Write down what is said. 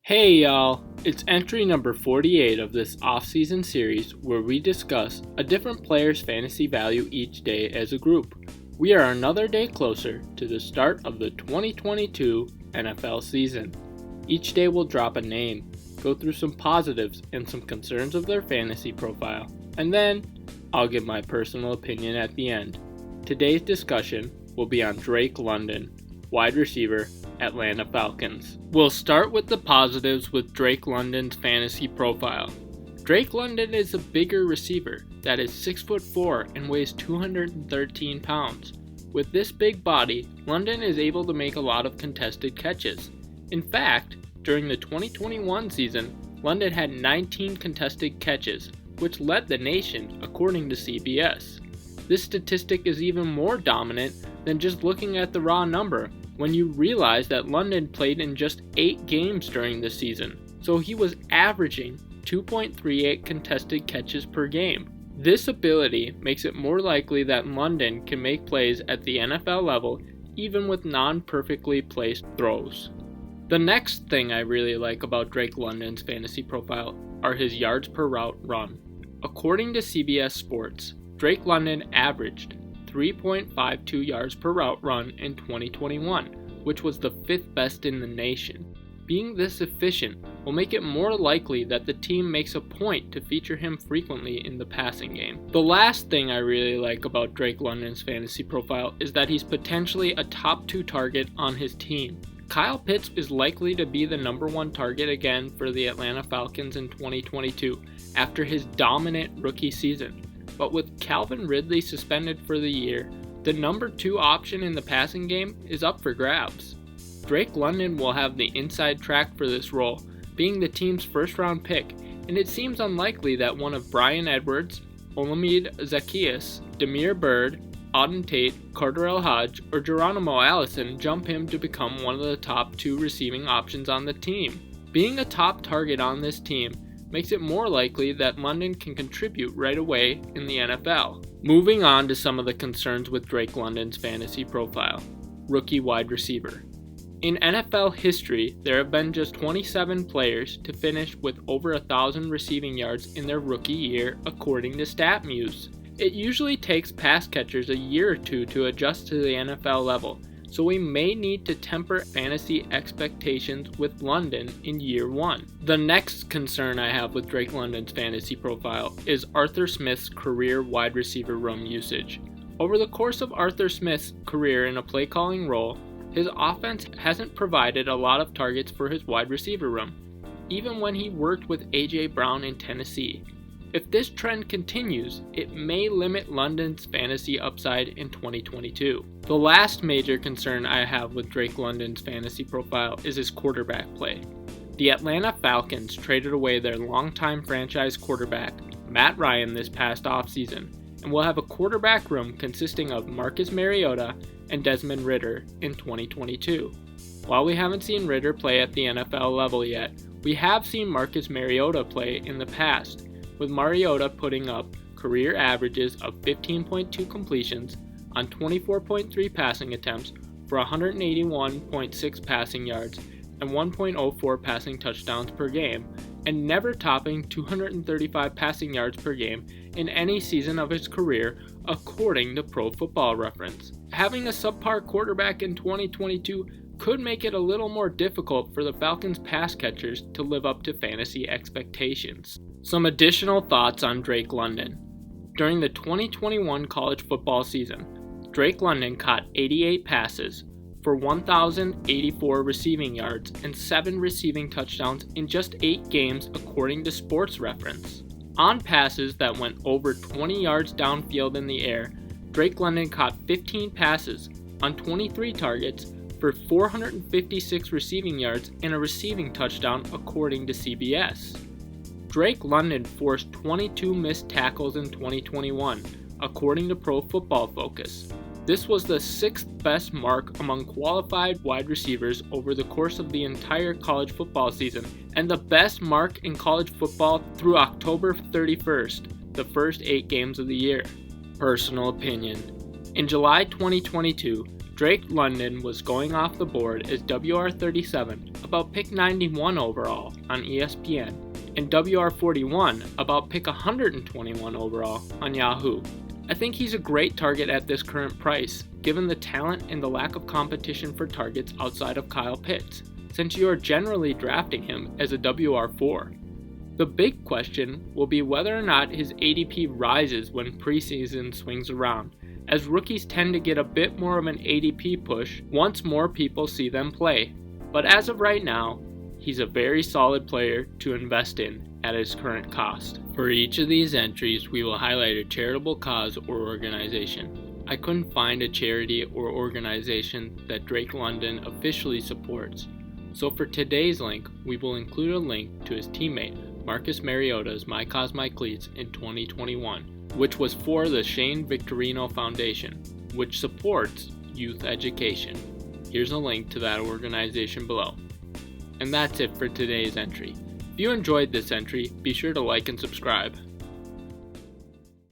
Hey y'all, it's entry number 48 of this off-season series where we discuss a different player's fantasy value each day as a group. We are another day closer to the start of the 2022 NFL season. Each day we'll drop a name, go through some positives and some concerns of their fantasy profile, and then I'll give my personal opinion at the end. Today's discussion will be on Drake London, wide receiver, Atlanta Falcons. We'll start with the positives with Drake London's fantasy profile. Drake London is a bigger receiver that is 6'4" and weighs 213 pounds. With this big body, London is able to make a lot of contested catches. In fact, during the 2021 season, London had 19 contested catches, which led the nation according to CBS. This statistic is even more dominant than just looking at the raw number when you realize that London played in just 8 games during the season, so he was averaging 2.38 contested catches per game. This ability makes it more likely that London can make plays at the NFL level even with non-perfectly placed throws. The next thing I really like about Drake London's fantasy profile are his yards per route run. According to CBS Sports, Drake London averaged 3.52 yards per route run in 2021, which was the 5th best in the nation. Being this efficient will make it more likely that the team makes a point to feature him frequently in the passing game. The last thing I really like about Drake London's fantasy profile is that he's potentially a top 2 target on his team. Kyle Pitts is likely to be the number 1 target again for the Atlanta Falcons in 2022 after his dominant rookie season. But with Calvin Ridley suspended for the year, the number 2 option in the passing game is up for grabs. Drake London will have the inside track for this role, being the team's first-round pick, and it seems unlikely that one of Bryan Edwards, Olamide Zaccheaus, Damiere Byrd, Auden Tate, Carterell Hodge, or Geronimo Allison jump him to become one of the top 2 receiving options on the team. Being a top target on this team makes it more likely that London can contribute right away in the NFL. Moving on to some of the concerns with Drake London's fantasy profile. Rookie wide receiver. In NFL history, there have been just 27 players to finish with over 1,000 receiving yards in their rookie year according to StatMuse. It usually takes pass catchers a year or 2 to adjust to the NFL level, so we may need to temper fantasy expectations with London in year 1. The next concern I have with Drake London's fantasy profile is Arthur Smith's career wide receiver room usage. Over the course of Arthur Smith's career in a play calling role, his offense hasn't provided a lot of targets for his wide receiver room, even when he worked with A.J. Brown in Tennessee. If this trend continues, it may limit London's fantasy upside in 2022. The last major concern I have with Drake London's fantasy profile is his quarterback play. The Atlanta Falcons traded away their longtime franchise quarterback, Matt Ryan, this past offseason, and will have a quarterback room consisting of Marcus Mariota and Desmond Ridder in 2022. While we haven't seen Ridder play at the NFL level yet, we have seen Marcus Mariota play in the past, with Mariota putting up career averages of 15.2 completions on 24.3 passing attempts for 181.6 passing yards and 1.04 passing touchdowns per game, and never topping 235 passing yards per game in any season of his career according to Pro Football Reference. Having a subpar quarterback in 2022 could make it a little more difficult for the Falcons pass catchers to live up to fantasy expectations. Some additional thoughts on Drake London. During the 2021 college football season, Drake London caught 88 passes for 1,084 receiving yards and 7 receiving touchdowns in just 8 games according to Sports Reference. On passes that went over 20 yards downfield in the air, Drake London caught 15 passes on 23 targets for 456 receiving yards and a receiving touchdown according to CBS. Drake London forced 22 missed tackles in 2021, according to Pro Football Focus. This was the 6th best mark among qualified wide receivers over the course of the entire college football season, and the best mark in college football through October 31st, the first 8 games of the year. Personal opinion. In July 2022, Drake London was going off the board as WR37, about pick 91 overall on ESPN, and WR41, about pick 121 overall on Yahoo. I think he's a great target at this current price, given the talent and the lack of competition for targets outside of Kyle Pitts, since you are generally drafting him as a WR4. The big question will be whether or not his ADP rises when preseason swings around, as rookies tend to get a bit more of an ADP push once more people see them play. But as of right now, he's a very solid player to invest in at his current cost. For each of these entries, we will highlight a charitable cause or organization. I couldn't find a charity or organization that Drake London officially supports, so for today's link, we will include a link to his teammate Marcus Mariota's My Cause My Cleats in 2021, which was for the Shane Victorino Foundation, which supports youth education. Here's a link to that organization below. And that's it for today's entry. If you enjoyed this entry, be sure to like and subscribe.